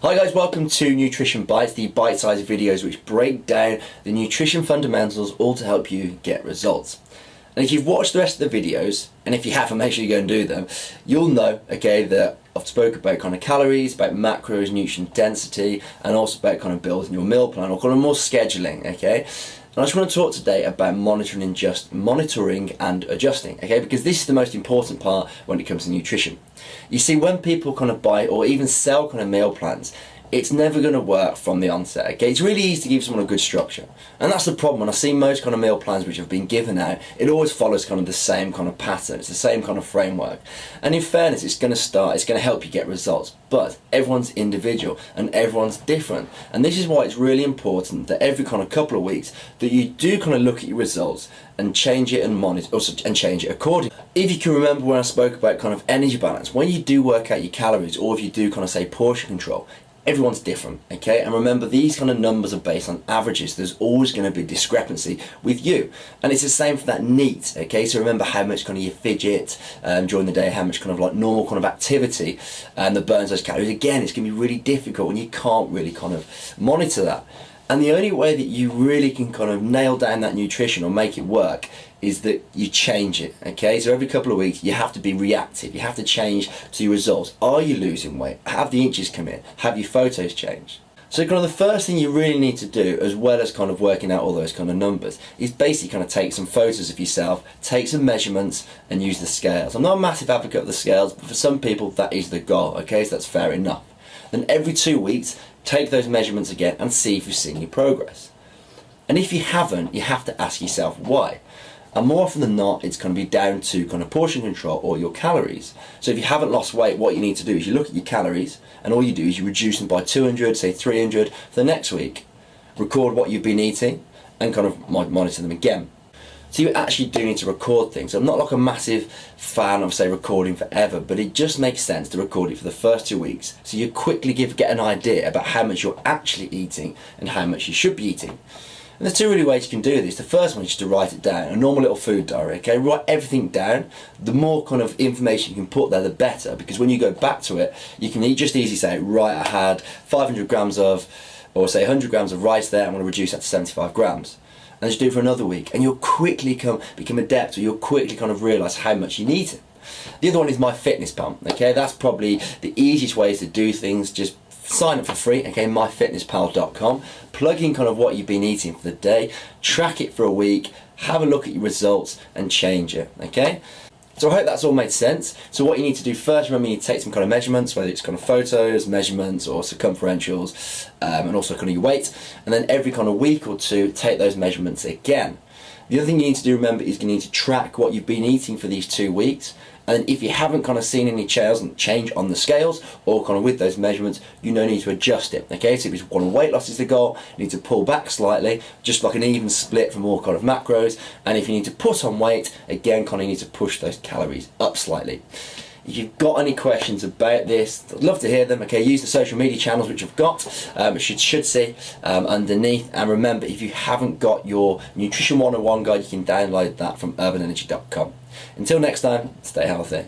Hi guys, welcome to Nutrition Bites, the bite-sized videos which break down the nutrition fundamentals all to help you get results. And if you've watched the rest of the videos, and if you haven't, make sure you go and do them, you'll know, okay, that I've spoken about kind of calories, about macros, nutrient density, and also about kind of building your meal plan, or kind of more scheduling, okay? And I just want to talk today about monitoring and adjusting, okay? Because this is the most important part when it comes to nutrition. You see, when people kind of buy or even sell kind of meal plans, it's never going to work from the onset, okay? It's really easy to give someone a good structure. And that's the problem. When I see most kind of meal plans which have been given out, it always follows kind of the same kind of pattern. It's the same kind of framework. And in fairness, it's going to help you get results. But everyone's individual and everyone's different. And this is why it's really important that every kind of couple of weeks that you do kind of look at your results and change it and monitor, also, and change it accordingly. If you can remember when I spoke about kind of energy balance, when you do work out your calories, or if you do kind of say portion control, everyone's different, okay? And remember, these kind of numbers are based on averages. There's always going to be discrepancy with you. And it's the same for that NEAT, okay? So remember how much kind of you fidget during the day, how much kind of like normal kind of activity that burns those calories. Again, it's going to be really difficult and you can't really kind of monitor that. And the only way that you really can kind of nail down that nutrition or make it work is that you change it, okay? So every couple of weeks you have to be reactive, you have to change to your results. Are you losing weight? Have the inches come in? Have your photos changed? So kind of the first thing you really need to do, as well as kind of working out all those kind of numbers, is basically kind of take some photos of yourself, take some measurements and use the scales. I'm not a massive advocate of the scales, but for some people that is the goal, okay? So that's fair enough. Then every 2 weeks, take those measurements again and see if you've seen your progress. And if you haven't, you have to ask yourself why. And more often than not, it's going to be down to kind of portion control or your calories. So if you haven't lost weight, what you need to do is you look at your calories and all you do is you reduce them by 200, say 300 for the next week. Record what you've been eating and kind of monitor them again. So you actually do need to record things. I'm not like a massive fan of, say, recording forever, but it just makes sense to record it for the first 2 weeks so you quickly get an idea about how much you're actually eating and how much you should be eating. And there's two really ways you can do this. The first one is just to write it down, a normal little food diary, okay? Write everything down. The more kind of information you can put there, the better, because when you go back to it, you can just easily say, right, I had 500 grams of, or say 100 grams of rice there, I'm going to reduce that to 75 grams. And just do it for another week, and you'll quickly become adept, or you'll quickly kind of realise how much you need it. The other one is MyFitnessPal, okay? That's probably the easiest way to do things. Just sign up for free, okay? MyFitnessPal.com. Plug in kind of what you've been eating for the day, track it for a week, have a look at your results, and change it, okay? So I hope that's all made sense. So what you need to do first, remember, you need to take some kind of measurements, whether it's kind of photos, measurements, or circumferentials, and also kind of your weight. And then every kind of week or two, take those measurements again. The other thing you need to do, remember, is you need to track what you've been eating for these 2 weeks. And then if you haven't kind of seen any change on the scales or kind of with those measurements, you need to adjust it, okay? So if it's one weight loss is the goal, you need to pull back slightly, just like an even split for more kind of macros. And if you need to put on weight, again, kind of need to push those calories up slightly. If you've got any questions about this, I'd love to hear them, okay? Use the social media channels which I've got, should see underneath. And remember, if you haven't got your Nutrition 101 guide, you can download that from urbanenergy.com. Until next time, stay healthy.